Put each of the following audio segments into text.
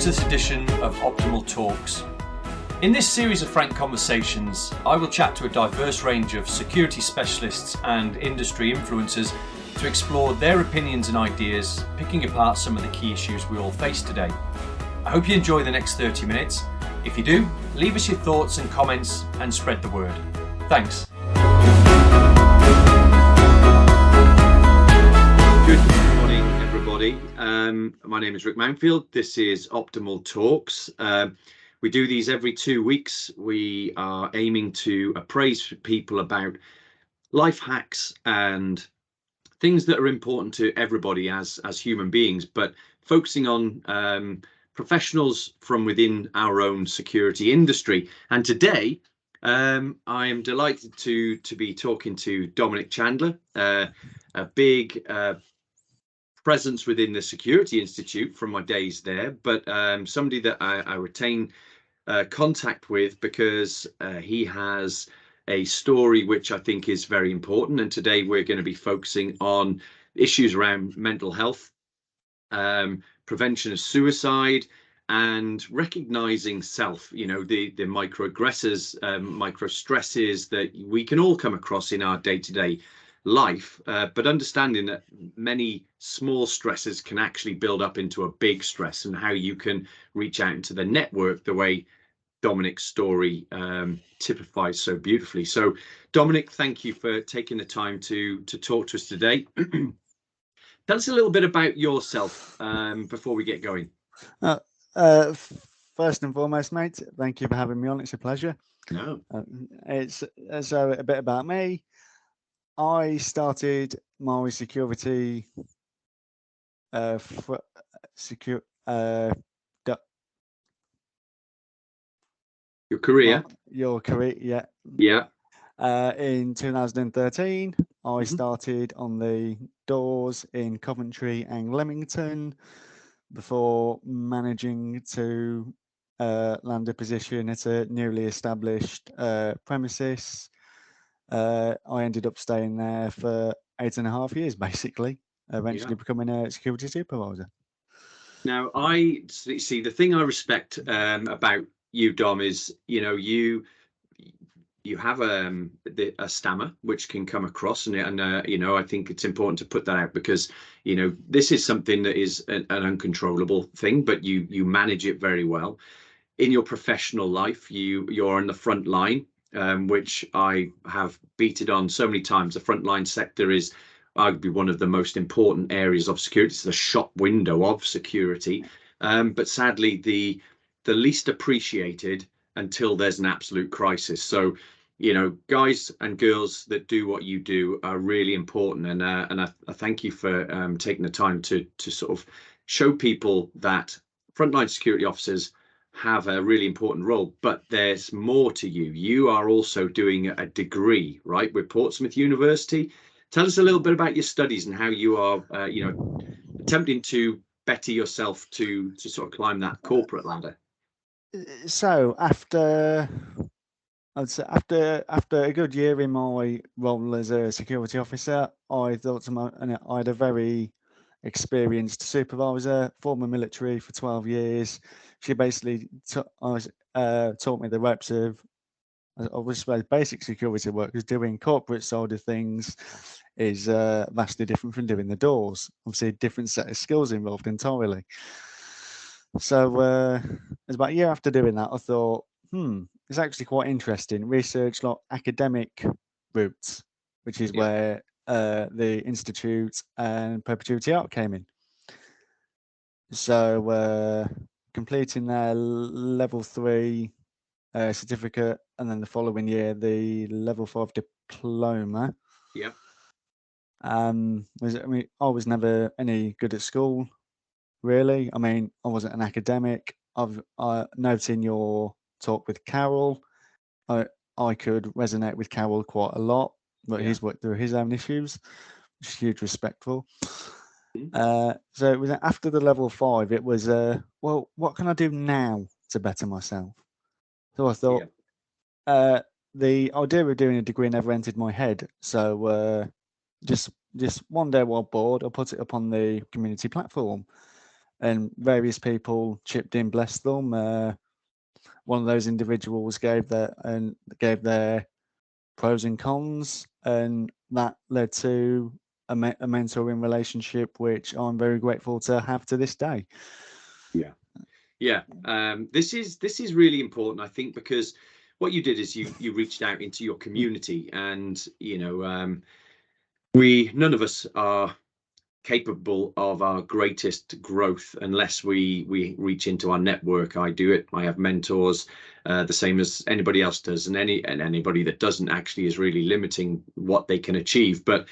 to this edition of Optimal Talks. In this series of frank conversations, I will chat to a diverse range of security specialists and industry influencers to explore their opinions and ideas, picking apart some of the key issues we all face today. I hope you enjoy the next 30 minutes. If you do, leave us your thoughts and comments and spread the word. Thanks. Good morning, everybody. My name is Rick Mountfield. This is Optimal Talks. We do these every 2 weeks. We are aiming to appraise people about life hacks and things that are important to everybody as human beings, but focusing on professionals from within our own security industry. And today, I am delighted to be talking to Dominic Chandler, a big presence within the Security Institute from my days there, but somebody that I retain contact with because he has a story which I think is very important. And today we're going to be focusing on issues around mental health, prevention of suicide, and recognizing self, the microaggressors, micro stresses that we can all come across in our day-to-day life, but understanding that many small stresses can actually build up into a big stress, and how you can reach out into the network the way Dominic's story typifies so beautifully. So Dominic, thank you for taking the time to talk to us today. Tell us a little bit about yourself before we get going. First and foremost, mate, thank you for having me on. It's a pleasure. No. It's so a bit about me. I started my security your career. Your career, yeah. Yeah. In 2013, I started on the doors in Coventry and Leamington before managing to land a position at a newly established premises. I ended up staying there for 8.5 years, basically, eventually becoming a security supervisor. Now, I see the thing I respect about you, Dom, is you have a stammer which can come across, and I think it's important to put that out because this is something that is an uncontrollable thing, but you manage it very well. In your professional life, you're on the front line, which I have beaten on so many times. The frontline sector is arguably one of the most important areas of security. It's the shop window of security, but sadly the least appreciated until there's an absolute crisis. So guys and girls that do what you do are really important, and I thank you for taking the time to sort of show people that frontline security officers have a really important role, but there's more to you. You are also doing a degree, right, with Portsmouth University. Tell us a little bit about your studies and how you are, attempting to better yourself to sort of climb that corporate ladder. So after a good year in my role as a security officer, I thought I had a very experienced supervisor, former military for 12 years. She basically taught me the ropes of, basic security work, because doing corporate side of things is vastly different from doing the doors. Obviously, a different set of skills involved entirely. So it's about a year after doing that, I thought, it's actually quite interesting. Research like academic routes, which is where the Institute and Perpetuity Art came in. So completing their level 3 certificate, and then the following year the level 5 diploma. I was never any good at school, really. I mean, I wasn't an academic. Noting your talk with Carol, I could resonate with Carol quite a lot, but he's worked through his own issues, which is huge respect for. So it was after the level 5, it was well, what can I do now to better myself? So I thought the idea of doing a degree never entered my head. So just one day while bored, I put it up on the community platform, and various people chipped in, bless them. One of those individuals gave their pros and cons, and that led to a mentoring relationship, which I'm very grateful to have to this day. Yeah. This is really important, I think, because what you did is you reached out into your community, and none of us are capable of our greatest growth unless we reach into our network. I do it. I have mentors, the same as anybody else does, and anybody that doesn't actually is really limiting what they can achieve. But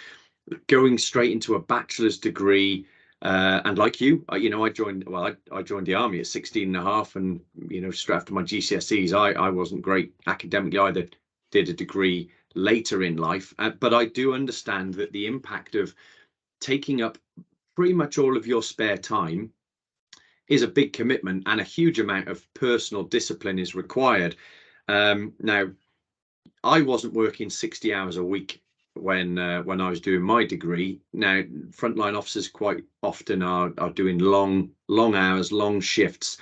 going straight into a bachelor's degree, and like you, I joined the army at 16 and a half, and straight after my GCSEs, I wasn't great academically either. Did a degree later in life, but I do understand that the impact of taking up pretty much all of your spare time is a big commitment, and a huge amount of personal discipline is required. Now, I wasn't working 60 hours a week when I was doing my degree. Now, frontline officers quite often are doing long hours, long shifts,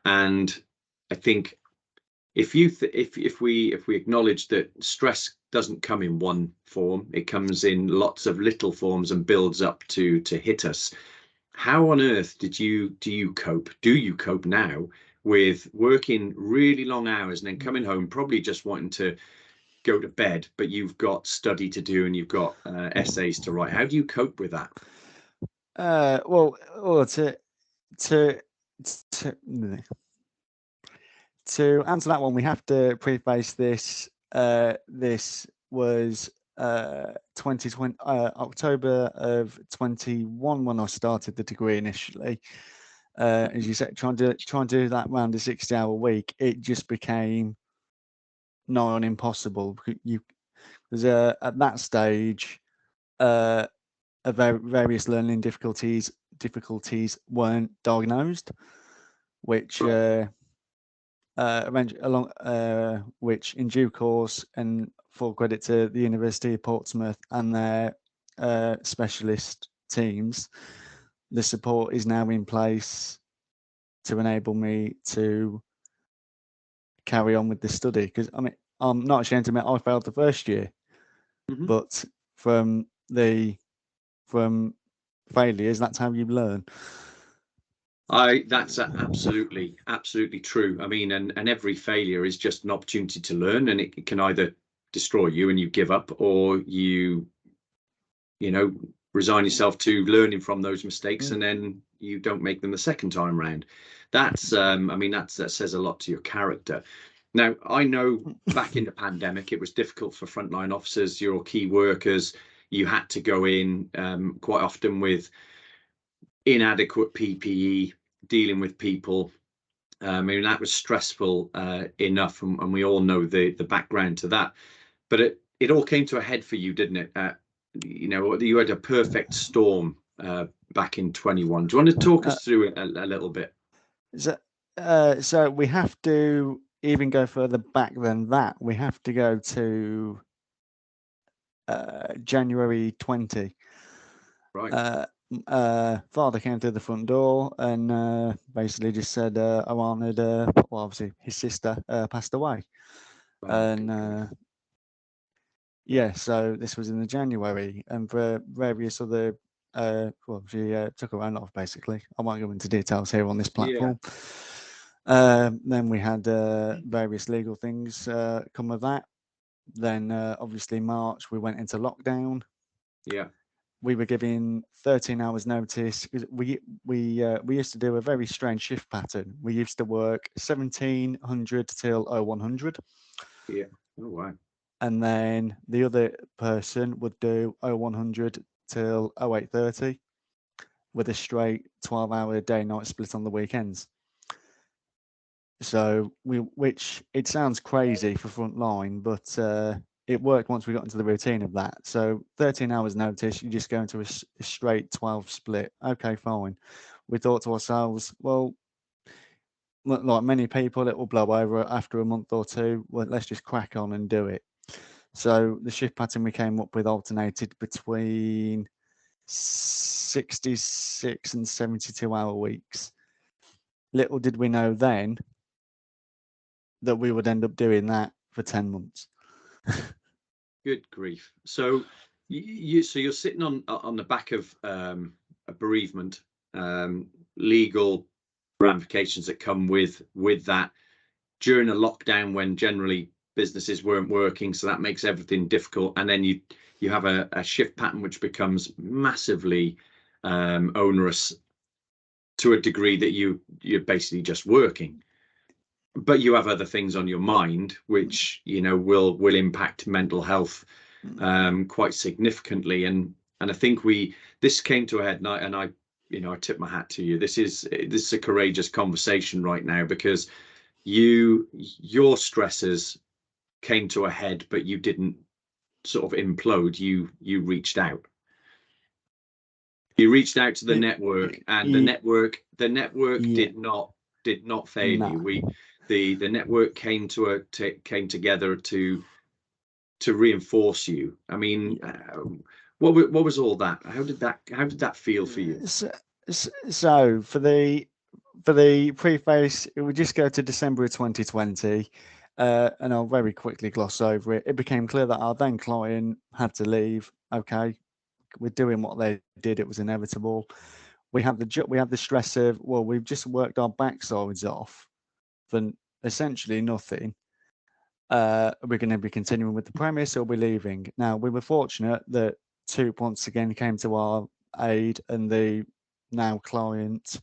and I think if we acknowledge that stress doesn't come in one form, it comes in lots of little forms and builds up to hit us. How on earth do you cope now with working really long hours and then coming home probably just wanting to go to bed, but you've got study to do and you've got essays to write? How do you cope with that? To answer that one, we have to preface this. This was 2020, October of 21 when I started the degree initially. As you said, trying to do that around a 60-hour week, it just became nigh on impossible. Because at that stage, various learning difficulties weren't diagnosed, which which in due course, and full credit to the University of Portsmouth and their specialist teams, the support is now in place to enable me to carry on with the study. Because I mean, I'm not ashamed to admit I failed the first year, but from failures, that's how you learn. That's absolutely true. I mean, and every failure is just an opportunity to learn, and it can either destroy you and you give up, or you resign yourself to learning from those mistakes, and then you don't make them the second time round. That's that says a lot to your character. Now, I know back in the pandemic, it was difficult for frontline officers, your key workers. You had to go in quite often with inadequate PPE, dealing with people. I mean, that was stressful enough, and we all know the background to that. But it all came to a head for you, didn't it? You had a perfect storm back in 21. Do you want to talk us through it a little bit? So we have to even go further back than that. We have to go to January 20. Right. Father came through the front door and basically just said, I wanted, well, obviously his sister passed away. And yeah, so this was in the January, and for various other, well, she took her own life, basically. I won't go into details here on this platform. Then we had various legal things come of that. Then obviously March, we went into lockdown. Yeah. We were given 13 hours notice. We used to do a very strange shift pattern. We used to work 1700 till 0100. Yeah. Oh, wow. And then the other person would do 0100 till 0830 with a straight 12-hour day-night split on the weekends. So which it sounds crazy for frontline, but it worked once we got into the routine of that. So 13 hours notice, you just go into a straight 12 split. Okay, fine. We thought to ourselves, well, like many people, it will blow over after a month or two. Well, let's just crack on and do it. So the shift pattern we came up with alternated between 66 and 72-hour weeks. little did we know then that we would end up doing that for 10 months. Good grief. So you're sitting on the back of a bereavement, legal ramifications that come with that during a lockdown when generally businesses weren't working, so that makes everything difficult. And then you have a shift pattern which becomes massively onerous to a degree that you're basically just working. But you have other things on your mind which will impact mental health quite significantly, and I think this came to a head, and I tip my hat to you. This is a courageous conversation right now, because your stressors came to a head, but you didn't sort of implode. You reached out. You reached out to the network, and the network did not fail you. The network came together to reinforce you. I mean, what was all that? How did that feel for you? So for the preface, it would just go to December of 2020, and I'll very quickly gloss over it. It became clear that our then client had to leave. Okay, we're doing what they did; it was inevitable. We have the stress of, well, we've just worked our backsides off for essentially nothing. We're going to be continuing with the premise, or we're leaving. Now, we were fortunate that two once again came to our aid, and the now client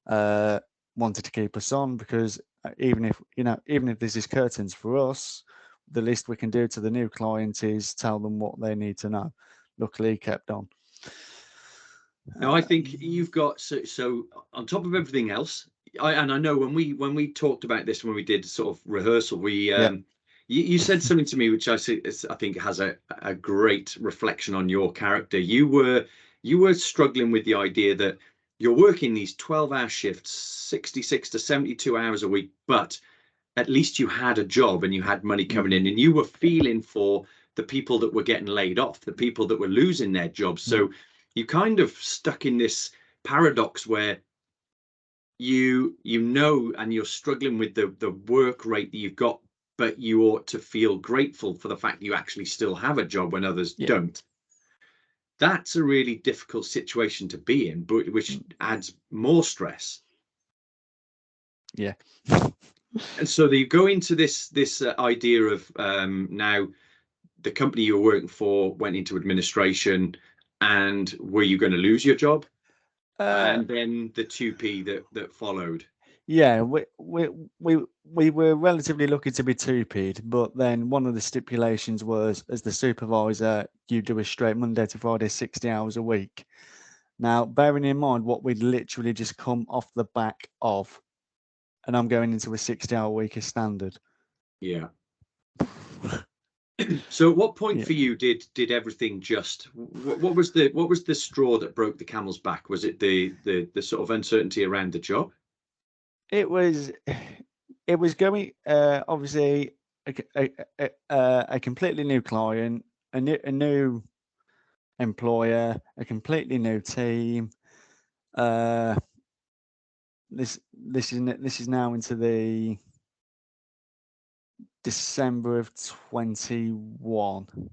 wanted to keep us on, because even if this is curtains for us, the least we can do to the new client is tell them what they need to know. Luckily, he kept on. Now, I think you've got so on top of everything else. I know when we talked about this, when we did sort of rehearsal, you said something to me which I think has a great reflection on your character. You were struggling with the idea that you're working these 12-hour shifts, 66 to 72 hours a week, but at least you had a job and you had money coming in, and you were feeling for the people that were getting laid off, the people that were losing their jobs. So you kind of stuck in this paradox where and you're struggling with the work rate that you've got, but you ought to feel grateful for the fact that you actually still have a job when others don't. That's a really difficult situation to be in, but which adds more stress. Yeah. And so you go into this idea of now the company you were working for went into administration, and were you going to lose your job? And then the 2P that followed. Yeah, we were relatively lucky to be 2P'd, but then one of the stipulations was, as the supervisor, you do a straight Monday to Friday, 60 hours a week. Now, bearing in mind what we'd literally just come off the back of, and I'm going into a 60-hour week as standard. Yeah. So at what point for you did everything just, what was the straw that broke the camel's back? Was it the sort of uncertainty around the job? It was going, obviously a completely new client, a new employer, a completely new team. This is now into the December of 21.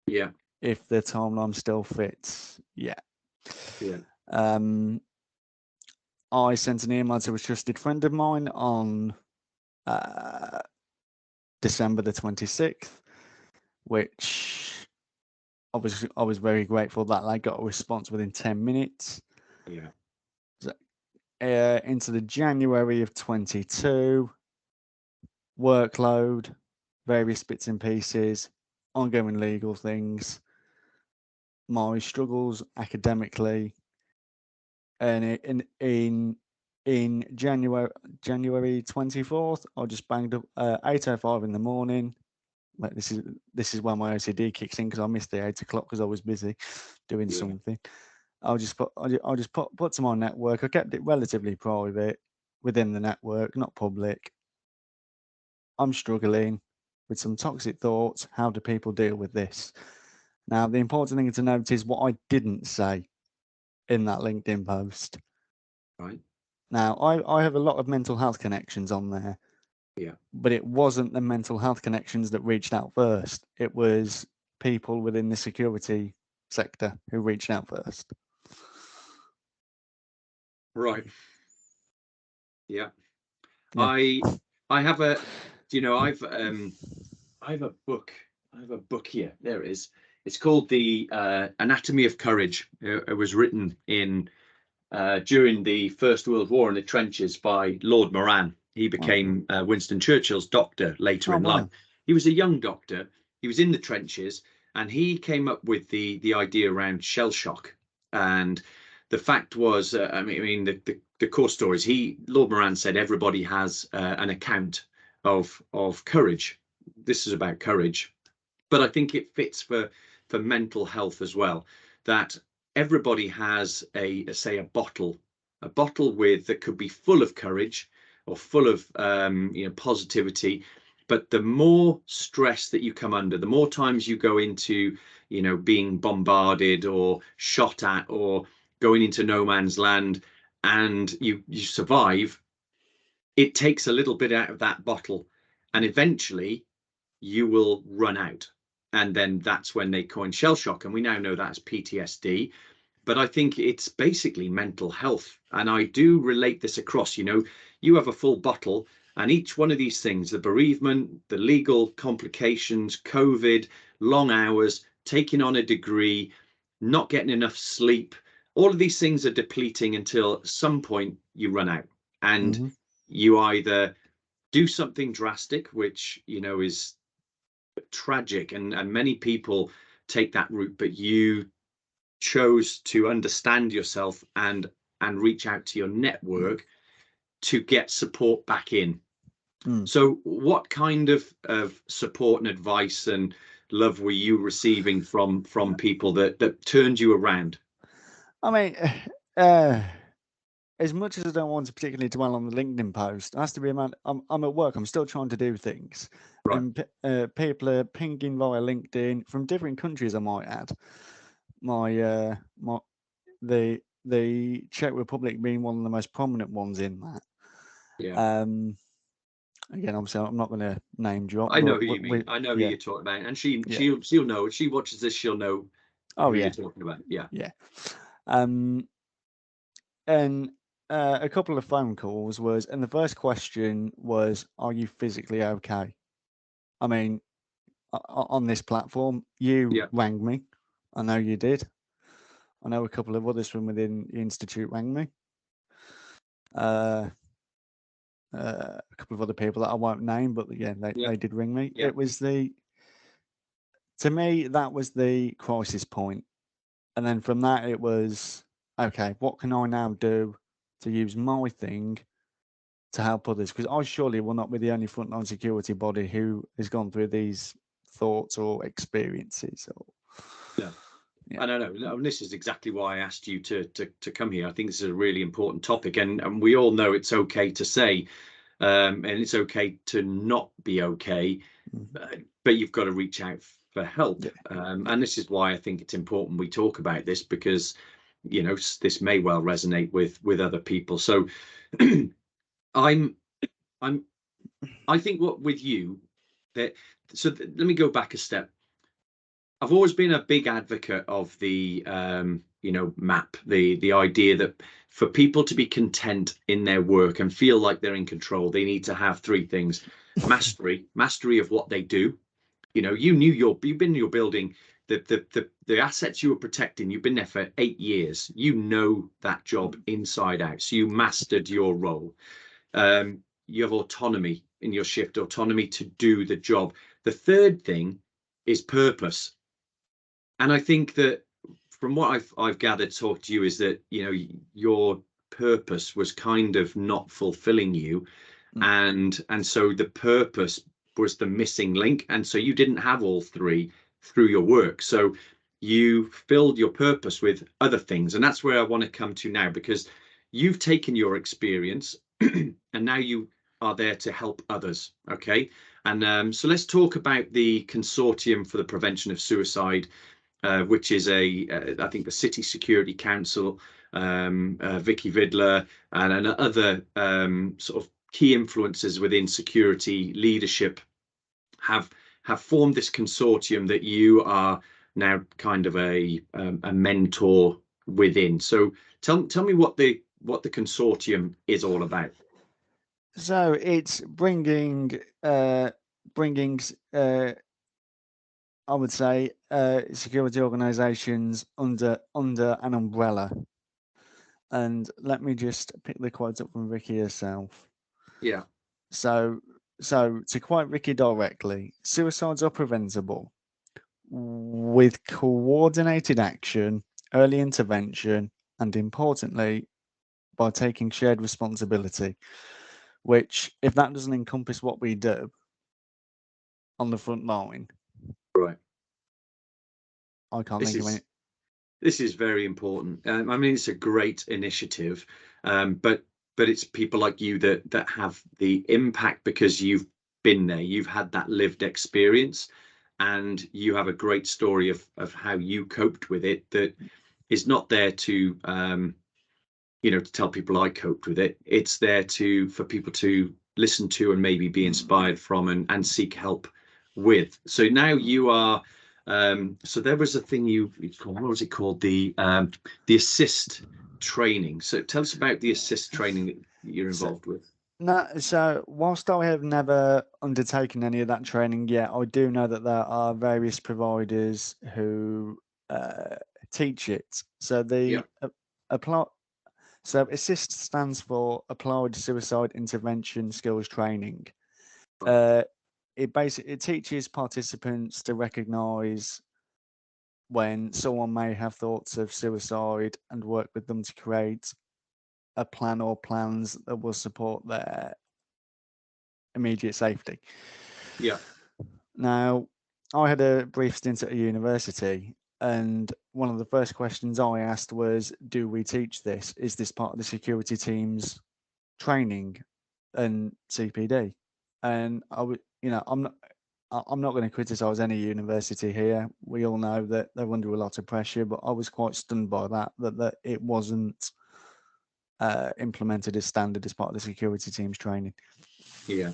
Yeah. If the timeline still fits. Yeah. Yeah. I sent an email to a trusted friend of mine on December the 26th, which I was very grateful that I got a response within 10 minutes. Yeah. So, into the January of 22, workload, various bits and pieces, ongoing legal things, my struggles academically, and in January 24th, I just banged up 8:05 in the morning. Like this is when my OCD kicks in, because I missed the 8 o'clock because I was busy doing something. I just put to my network. I kept it relatively private within the network, not public. I'm struggling with some toxic thoughts. How do people deal with this? Now, the important thing to note is what I didn't say in that LinkedIn post. Right. Now, I have a lot of mental health connections on there. Yeah. But it wasn't the mental health connections that reached out first. It was people within the security sector who reached out first. Right. Yeah. Yeah. I have a, you know, I have a book. I have a book here. There it is. It's called The Anatomy of Courage. It was written in during the First World War in the trenches by Lord Moran. He became Winston Churchill's doctor later in life. Wow. He was a young doctor. He was in the trenches, and he came up with the idea around shell shock. And the fact was, I mean, the core stories. Lord Moran said everybody has an account of courage. This is about courage, but I think it fits for mental health as well. That everybody has a bottle with that could be full of courage or full of positivity, but the more stress that you come under, the more times you go into being bombarded or shot at or going into no man's land, and you survive, it takes a little bit out of that bottle, and eventually you will run out. And then that's when they coin shell shock, and we now know that's PTSD. But I think it's basically mental health, and I do relate this across. You have a full bottle, and each one of these things, the bereavement, the legal complications, COVID, long hours, taking on a degree, not getting enough sleep, all of these things are depleting until at some point you run out, and you either do something drastic, which is tragic, and many people take that route, but you chose to understand yourself and reach out to your network to get support back in. So what kind of support and advice and love were you receiving from people that turned you around? I mean, as much as I don't want to particularly dwell on the LinkedIn post, it has to be I'm at work. I'm still trying to do things, Right. and people are pinging via LinkedIn from different countries. I might add, the Czech Republic being one of the most prominent ones in that. Yeah. Again, obviously, I'm not going to name drop. I know who you mean. I know who yeah. you're talking about, and she'll know. If she watches this, she'll know who you're talking about. Yeah. Yeah. And a couple of phone calls and the first question was, "Are you physically okay?" I mean, on this platform, you rang me. I know you did. I know a couple of others from within the institute rang me. A couple of other people that I won't name, but they did ring me. Yeah. It was to me, that was the crisis point. And then from that, it was, okay, what can I now do to use my thing to help others? Because I surely will not be the only frontline security body who has gone through these thoughts or experiences. Yeah. I don't know. This is exactly why I asked you to come here. I think this is a really important topic, and we all know it's okay to say, and it's okay to not be okay, but you've got to reach out for help. And this is why I think it's important we talk about this, because this may well resonate with other people. So I think what with you let me go back a step. I've always been a big advocate of the MAP, the idea that for people to be content in their work and feel like they're in control, they need to have three things: mastery of what they do. You've been in your building, the assets you were protecting, you've been there for 8 years. You know that job inside out, so you mastered your role. You have autonomy in your shift, autonomy to do the job. The third thing is purpose. And I think that from what I've gathered, talk to you, is that your purpose was kind of not fulfilling you, and so the purpose was the missing link, and so you didn't have all three through your work. So you filled your purpose with other things, and that's where I want to come to now, because you've taken your experience and now you are there to help others. Okay, and so let's talk about the Consortium for the Prevention of Suicide, which is I think the City Security Council Vicky Vidler, and other sort of key influencers within security leadership have formed this consortium that you are now kind of a mentor within. So tell me what the consortium is all about. So it's bringing I would say security organisations under an umbrella. And let me just pick the quote up from Ricky herself. Yeah. So to quote Ricky directly, suicides are preventable with coordinated action, early intervention, and importantly, by taking shared responsibility. Which, if that doesn't encompass what we do on the front line, right, I can't think of any. This is very important. I mean, it's a great initiative, but it's people like you that have the impact because you've been there, you've had that lived experience, and you have a great story of how you coped with it that is not there to to tell people I coped with it. It's there for people to listen to and maybe be inspired from and seek help with. So now you are so there was a thing what was it called, the assist training. So tell us about the assist training that you're involved with. No, so whilst I have never undertaken any of that training yet, I do know that there are various providers who teach it. So so ASSIST stands for Applied Suicide Intervention Skills Training. It teaches participants to recognise when someone may have thoughts of suicide and work with them to create a plan or plans that will support their immediate safety. Yeah. Now, I had a brief stint at a university, and one of the first questions I asked was, do we teach this? Is this part of the security team's training and CPD? And I'm not going to criticize any university here. We all know that they're under a lot of pressure, but I was quite stunned by that it wasn't implemented as standard as part of the security team's training. Yeah.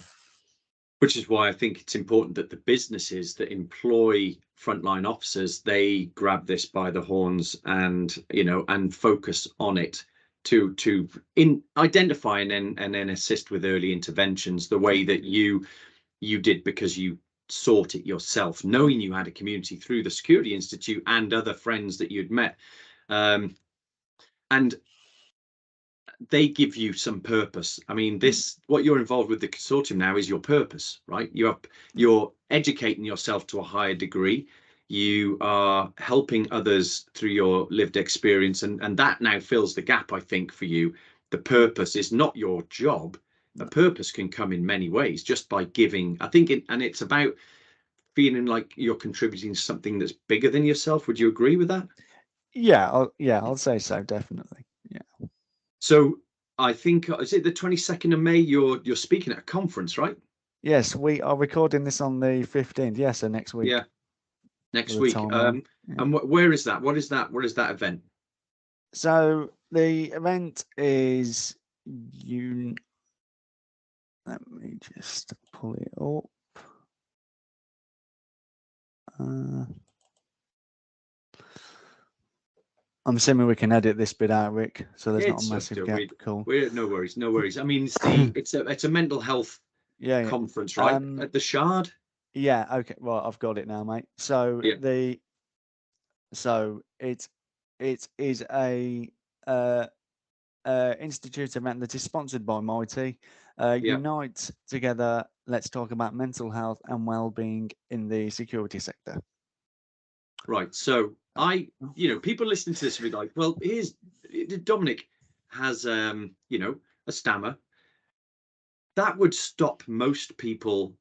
Which is why I think it's important that the businesses that employ frontline officers, they grab this by the horns and focus on it to identify and then assist with early interventions the way that you did, because you sought it yourself, knowing you had a community through the Security Institute and other friends that you'd met, and they give you some purpose. I mean, what you're involved with the consortium now is your purpose, right? You're educating yourself to a higher degree. You are helping others through your lived experience, and that now fills the gap, I think, for you. The purpose is not your job. The purpose can come in many ways, just by giving. I think, and it's about feeling like you're contributing to something that's bigger than yourself. Would you agree with that? Yeah, I'll say so, definitely. Yeah. So I think, is it the 22nd of May? You're speaking at a conference, right? Yes, we are recording this on the 15th. Yes, so next week. Yeah, next week. And where is that? What is that? What is that event? So the event is Let me just pull it up. I'm assuming we can edit this bit out, Rick, so there's not a massive gap. Cool. No worries. I mean, it's a mental health conference, right? At the Shard. Yeah. Okay. Well, I've got it now, mate. So it is a institute event that is sponsored by Mighty. Unite together. Let's talk about mental health and well-being in the security sector. Right. So people listening to this will be like, well, Dominic has, a stammer. That would stop most people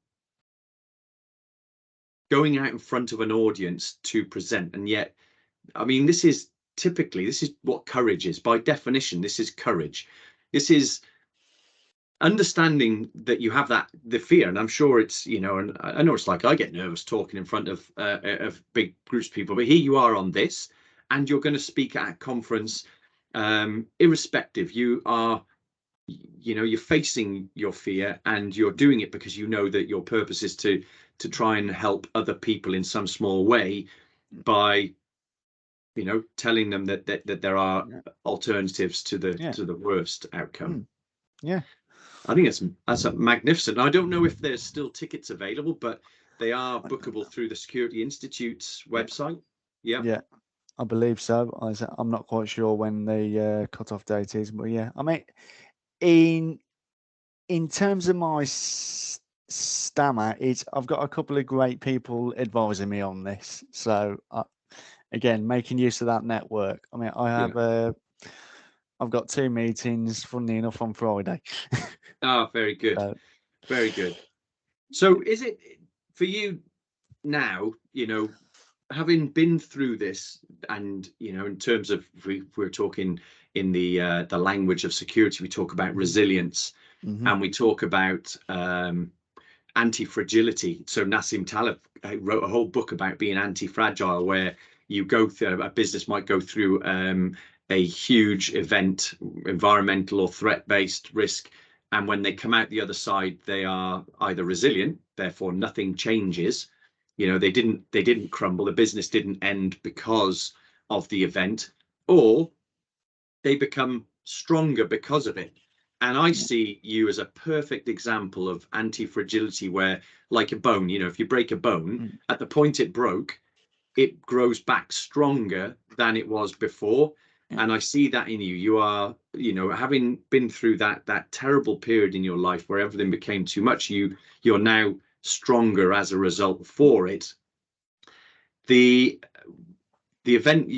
going out in front of an audience to present. And yet, I mean, this is what courage is. By definition, this is courage. This is understanding that you have the fear, and I'm sure it's and I know it's like I get nervous talking in front of big groups of people, but here you are on this, and you're going to speak at a conference irrespective, you're facing your fear, and you're doing it because you know that your purpose is to try and help other people in some small way by telling them that there are alternatives to the worst outcome. Yeah, I think that's magnificent. I don't know if there's still tickets available, but they are bookable through the Security Institute's website. Yeah, I believe so. I'm not quite sure when the cut-off date is, but yeah, I mean, in terms of my stammer, I've got a couple of great people advising me on this. So again, making use of that network. I mean, I've got 2 meetings, funnily enough, on Friday. Very good. Very good. So is it for you now, having been through this, and in terms of, we're talking in the language of security, we talk about resilience, and we talk about anti-fragility. So Nassim Taleb wrote a whole book about being anti-fragile, where you go through, a business might go through a huge event, environmental or threat-based risk, and when they come out the other side, they are either resilient, therefore nothing changes. They didn't crumble, the business didn't end because of the event, or they become stronger because of it. And I see you as a perfect example of anti-fragility, where, like a bone, if you break a bone, at the point it broke, it grows back stronger than it was before. And I see that in you. You are, having been through that terrible period in your life where everything became too much, you're now stronger as a result for it. The event,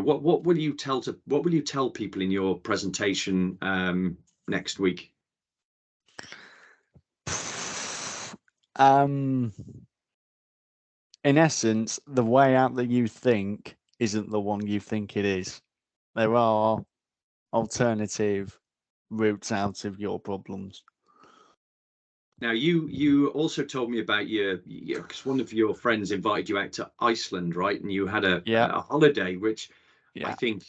what will you tell people in your presentation next week? In essence, the way out that you think isn't the one you think it is. There are alternative routes out of your problems. Now, you also told me about because one of your friends invited you out to Iceland, right? And you had a holiday, which I think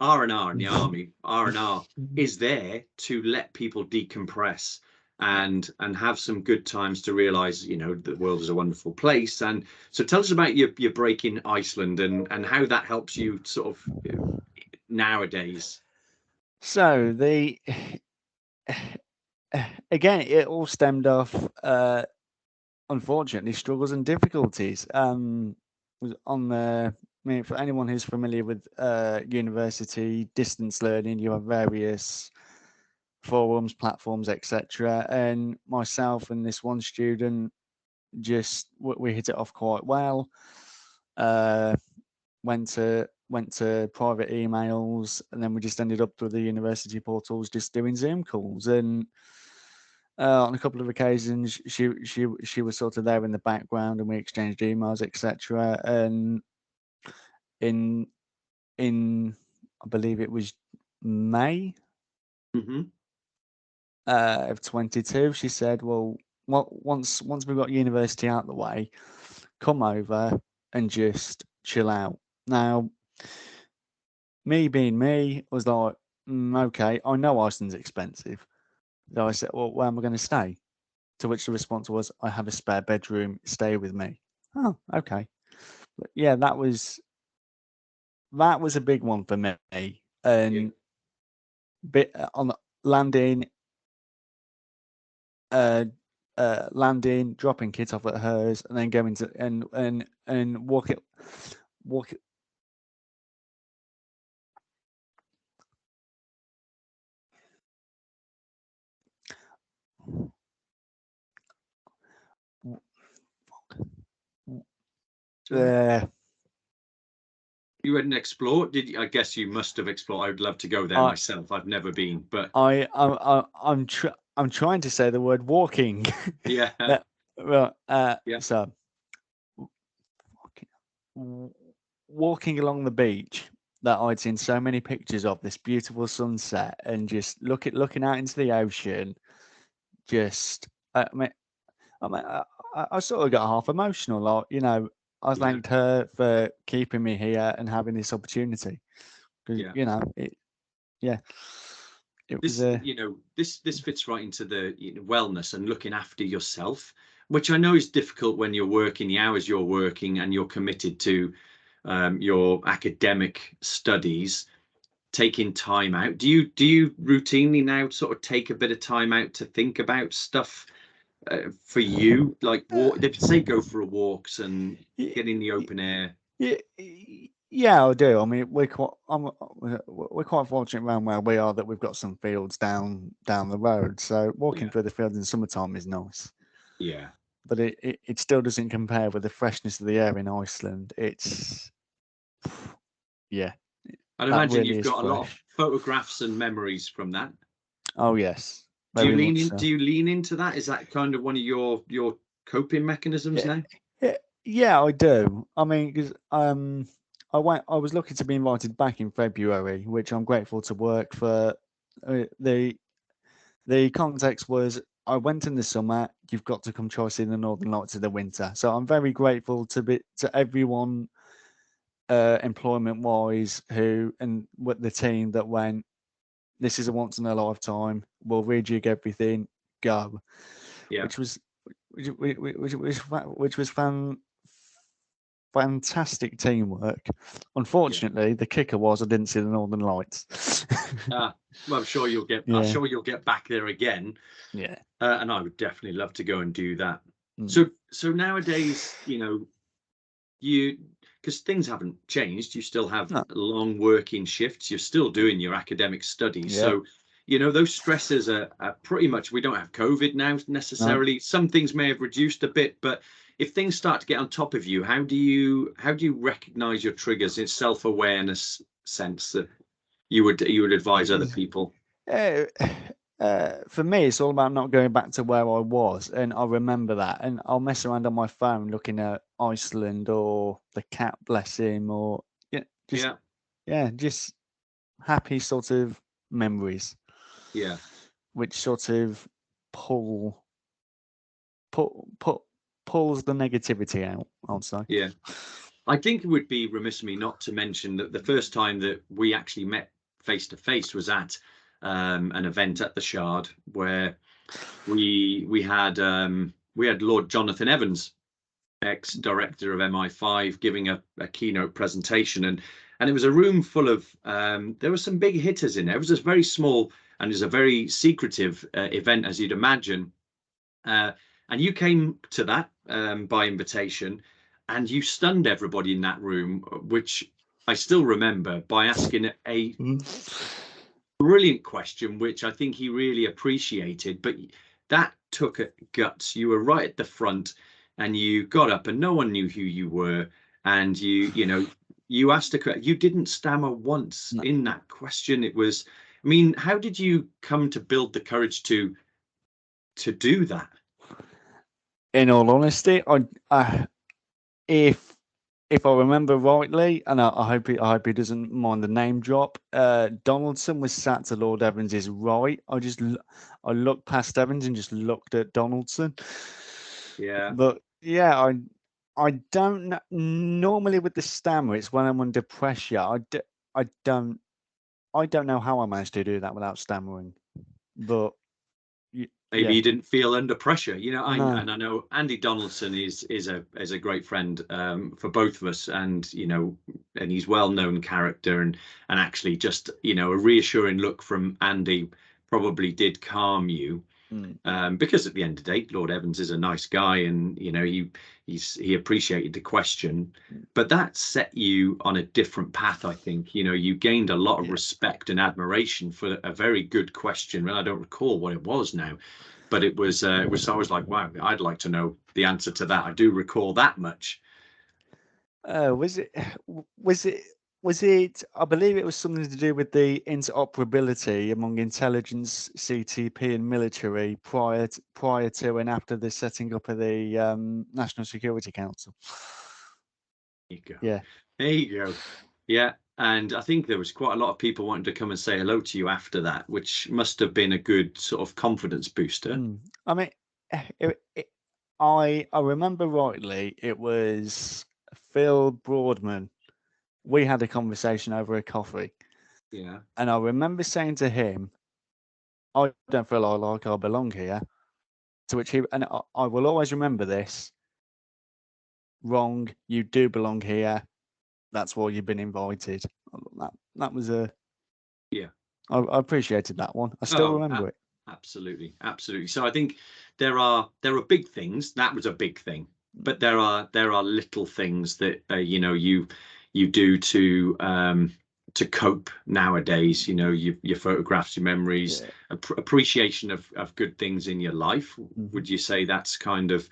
R&R in the army, R&R is there to let people decompress and have some good times, to realize the world is a wonderful place. And so tell us about your break in Iceland and how that helps you sort of nowadays. So again, it all stemmed off unfortunately struggles and difficulties on the, I mean, for anyone who's familiar with university distance learning, you have various forums, platforms, etc. And myself and this one student, just we hit it off quite well. Went to private emails, and then we just ended up through the university portals just doing Zoom calls. And on a couple of occasions, she was sort of there in the background, and we exchanged emails, etc. And in I believe it was May of 22, she said, "Well, once we've got university out the way, come over and just chill out." Now, me being me, was like, okay, I know Iceland's expensive. So I said, well, where am I going to stay? To which the response was, I have a spare bedroom, stay with me. Oh, okay. But yeah, that was a big one for me. And on landing, dropping kit off at hers, and then going to and walk it. You hadn't explored, did you? I guess you must have explored. I would love to go there myself. I've never been, but I'm trying to say the word walking. Yeah. So walking along the beach that I'd seen so many pictures of, this beautiful sunset, and just looking out into the ocean. Just, I sort of got half emotional. Like, I thanked her for keeping me here and having this opportunity. because Yeah. it This, was this fits right into the wellness and looking after yourself, which I know is difficult when you're working the hours you're working and you're committed to your academic studies. Taking time out. Do you routinely now sort of take a bit of time out to think about stuff for you, like walk? They say go for walks and get in the open air. Yeah, I do. I mean, we're quite fortunate around where we are that we've got some fields down the road. So walking through the fields in summertime is nice. Yeah. But it still doesn't compare with the freshness of the air in Iceland. It's I'd imagine really you've is got a lot of fresh. photographs and memories from that. Oh yes. Do Very much so. Do you lean into that? Is that kind of one of your coping mechanisms now? Yeah, I do. I mean, because I was lucky to be invited back in February, which I'm grateful to work for. The context was I went in the summer. You've got to come try seeing the Northern Lights in the winter. So I'm very grateful to everyone, employment wise, and with the team that went. This is a once in a lifetime. We'll rejig everything. Go. Yeah. Which was fantastic teamwork. Unfortunately, the kicker was I didn't see the Northern Lights. Well, I'm sure you'll get. Yeah. I'm sure you'll get back there again. Yeah. And I would definitely love to go and do that. Mm. So nowadays, because things haven't changed, you still have long working shifts. You're still doing your academic studies. Yeah. So, those stresses are pretty much. We don't have COVID now necessarily. No. Some things may have reduced a bit, but if things start to get on top of you, how do you recognize your triggers in self-awareness sense that you would advise other people? For me, it's all about not going back to where I was, and I remember that. And I'll mess around on my phone looking at Iceland or the cat, bless him, or just happy sort of memories. Yeah, which sort of pulls the negativity out, I'd say. Yeah. I think it would be remiss of me not to mention that the first time that we actually met face to face was at an event at the Shard where we had Lord Jonathan Evans, ex-director of MI5, giving a keynote presentation, and it was a room full of there were some big hitters in there. It was just very small and it was a very secretive event, as you'd imagine. And you came to that by invitation, and you stunned everybody in that room, which I still remember, by asking a brilliant question, which I think he really appreciated. But that took guts. You were right at the front, and you got up, and no one knew who you were, and you asked you didn't stammer once in that question. It was, I mean, how did you come to build the courage to do that? In all honesty, if I remember rightly, and I hope he doesn't mind the name drop, Donaldson was sat to Lord Evans's right. I looked past Evans and just looked at Donaldson. Yeah. But yeah, I don't know. Normally with the stammer, it's when I'm under pressure. I don't know how I managed to do that without stammering. But maybe you didn't feel under pressure, No. And I know Andy Donaldson is a great friend for both of us, and and he's well-known character, and actually just a reassuring look from Andy probably did calm you. Because at the end of the day, Lord Evans is a nice guy, and he appreciated the question, but that set you on a different path. I think you gained a lot of respect and admiration for a very good question, and I don't recall what it was now, but it was I was like, wow, I'd like to know the answer to that. I do recall that much. Was it? I believe it was something to do with the interoperability among intelligence, CTP, and military prior to and after the setting up of the National Security Council. There you go. Yeah. There you go. Yeah. And I think there was quite a lot of people wanting to come and say hello to you after that, which must have been a good sort of confidence booster. I mean, I remember rightly, it was Phil Broadman. We had a conversation over a coffee, Yeah. And I remember saying to him, I don't feel like I belong here. To which he, and I will always remember this, wrong, you do belong here. That's why you've been invited. That was Yeah. I appreciated that one. I still remember it. Absolutely. So I think there are big things. That was a big thing, but there are little things that you do to cope nowadays. Your photographs, your memories, appreciation of good things in your life. Would you say that's kind of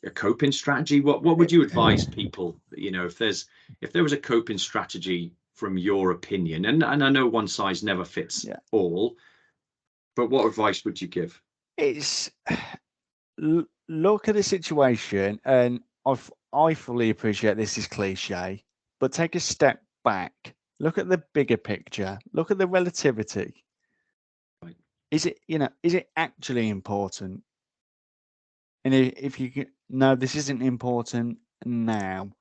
a coping strategy? What would you advise people? If there was a coping strategy from your opinion, and I know one size never fits all, but what advice would you give? It's look at the situation, and I fully appreciate this is cliche, but take a step back. Look at the bigger picture. Look at the relativity. Right. Is it actually important? And if you can, no, this isn't important now.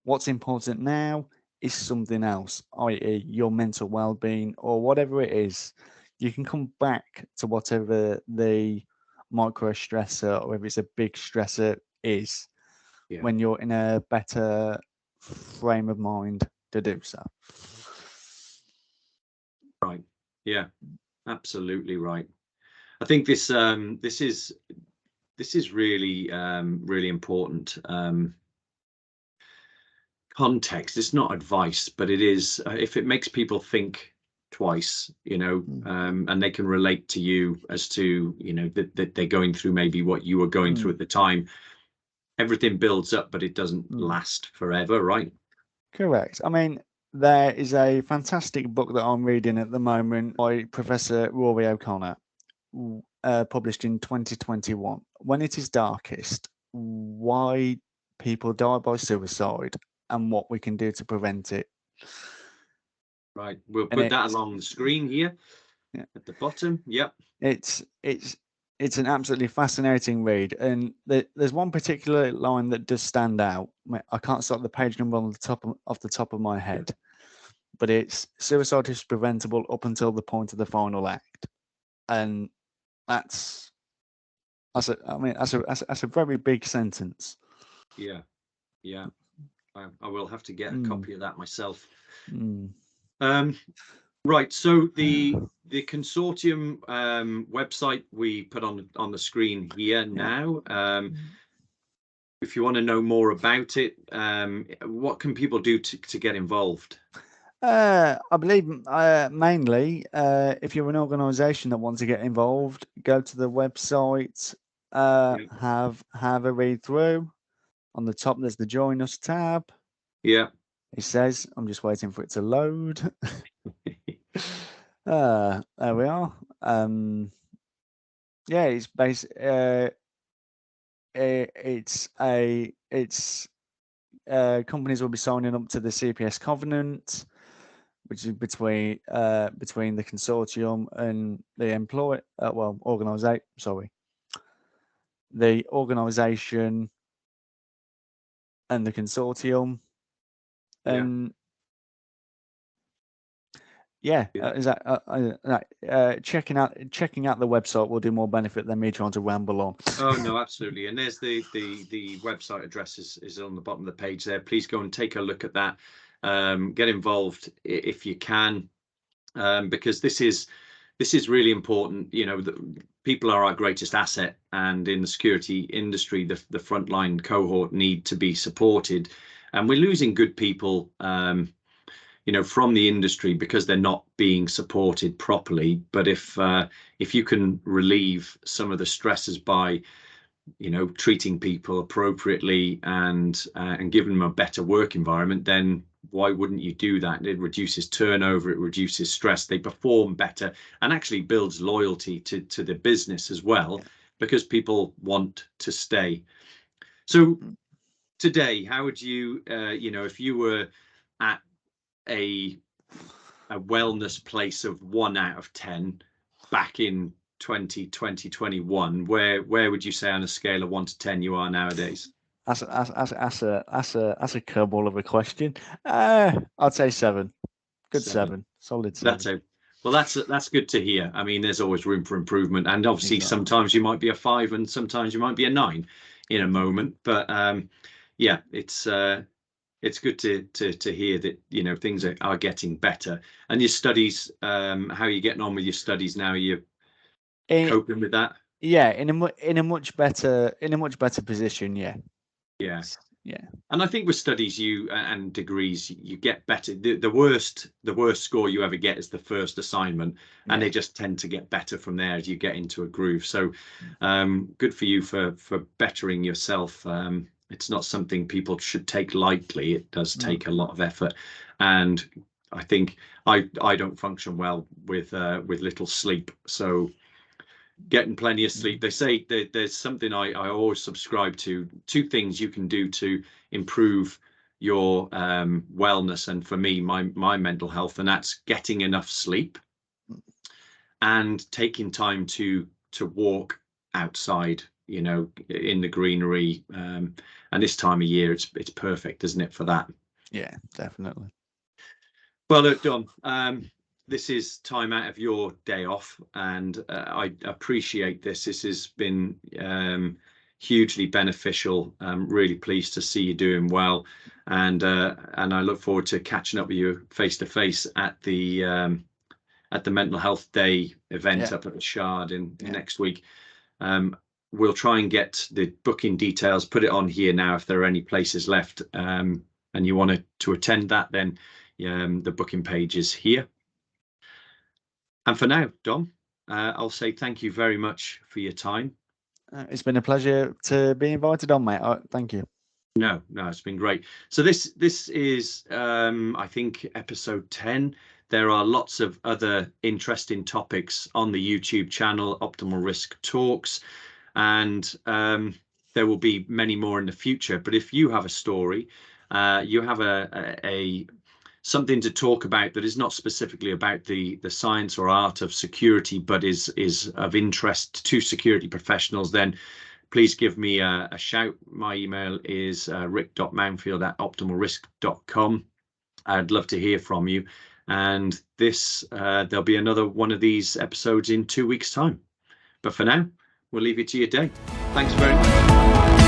What's important now is something else, i.e., your mental well-being or whatever it is. You can come back to whatever the micro stressor or if it's a big stressor is when you're in a better frame of mind to do so. Right. Yeah. Absolutely right. I think this is really really important. Context. It's not advice, but it is. If it makes people think twice, and they can relate to you as to that they're going through maybe what you were going through at the time. Everything builds up, but it doesn't last forever, right? Correct. I mean, there is a fantastic book that I'm reading at the moment by Professor Rory O'Connor, published in 2021. When it is darkest, why people die by suicide and what we can do to prevent it. Right. We'll put that along the screen here at the bottom. Yep. It's an absolutely fascinating read, and there's one particular line that does stand out. I can't stop the page number off the top of my head, but it's suicide is preventable up until the point of the final act, and that's a very big sentence. Yeah. I will have to get a copy of that myself. Right. So the consortium website we put on the screen here now. If you want to know more about it, what can people do to get involved? I believe mainly if you're an organisation that wants to get involved, go to the website, have a read through. On the top, there's the Join Us tab. Yeah. It says, I'm just waiting for it to load. There we are. It's companies will be signing up to the CPS covenant, which is between the consortium and the the organisation and the consortium, and checking out the website will do more benefit than me trying to ramble on. Oh no, absolutely. And there's the website address is on the bottom of the page there. Please go and take a look at that. Get involved if you can, because this is really important. The people are our greatest asset, and in the security industry, the frontline cohort need to be supported, and we're losing good people from the industry because they're not being supported properly. But if you can relieve some of the stresses by treating people appropriately and giving them a better work environment, then why wouldn't you do that? It reduces turnover, it reduces stress, they perform better, and actually builds loyalty to the business as well, because people want to stay. So today, how would you if you were at a wellness place of 1 out of 10 back in 2021, where would you say on a scale of 1 to 10 you are nowadays? That's a curveball of a question. I'd say 7. Good 7. solid. That's good to hear. I mean, there's always room for improvement, and obviously sometimes you might be a 5 and sometimes you might be a 9 in a moment. But yeah, it's good to hear that, you know, things are getting better. And your studies, how are you getting on with your studies now? Are you coping with that? Yeah, in a much better position. Yeah. And I think with studies and degrees, you get better. The worst score you ever get is the first assignment, and they just tend to get better from there as you get into a groove. So good for you for bettering yourself. It's not something people should take lightly. It does take a lot of effort, and I think I don't function well with little sleep. So getting plenty of sleep. They say there's something I always subscribe to. 2 things you can do to improve your wellness, and for me, my mental health, and that's getting enough sleep and taking time to walk outside, you know, in the greenery. And this time of year, it's perfect, isn't it, for that? Yeah, definitely. Well, look, Dom, this is time out of your day off, and I appreciate this. This has been hugely beneficial. I'm really pleased to see you doing well, and I look forward to catching up with you face to face at the Mental Health Day event up at the Shard in next week. We'll try and get the booking details, put it on here now if there are any places left, and you want to attend that, then the booking page is here. And for now, Dom, I'll say thank you very much for your time. It's been a pleasure to be invited on, mate. Thank you. No, it's been great. So this is, I think, episode 10. There are lots of other interesting topics on the YouTube channel, Optimal Risk Talks, and there will be many more in the future. But if you have a story, you have a something to talk about that is not specifically about the science or art of security, but is of interest to security professionals, then please give me a shout. My email is rick.mounfield@optimalrisk.com. I'd love to hear from you. And there'll be another one of these episodes in 2 weeks' time. But for now, we'll leave you to your day. Thanks very much.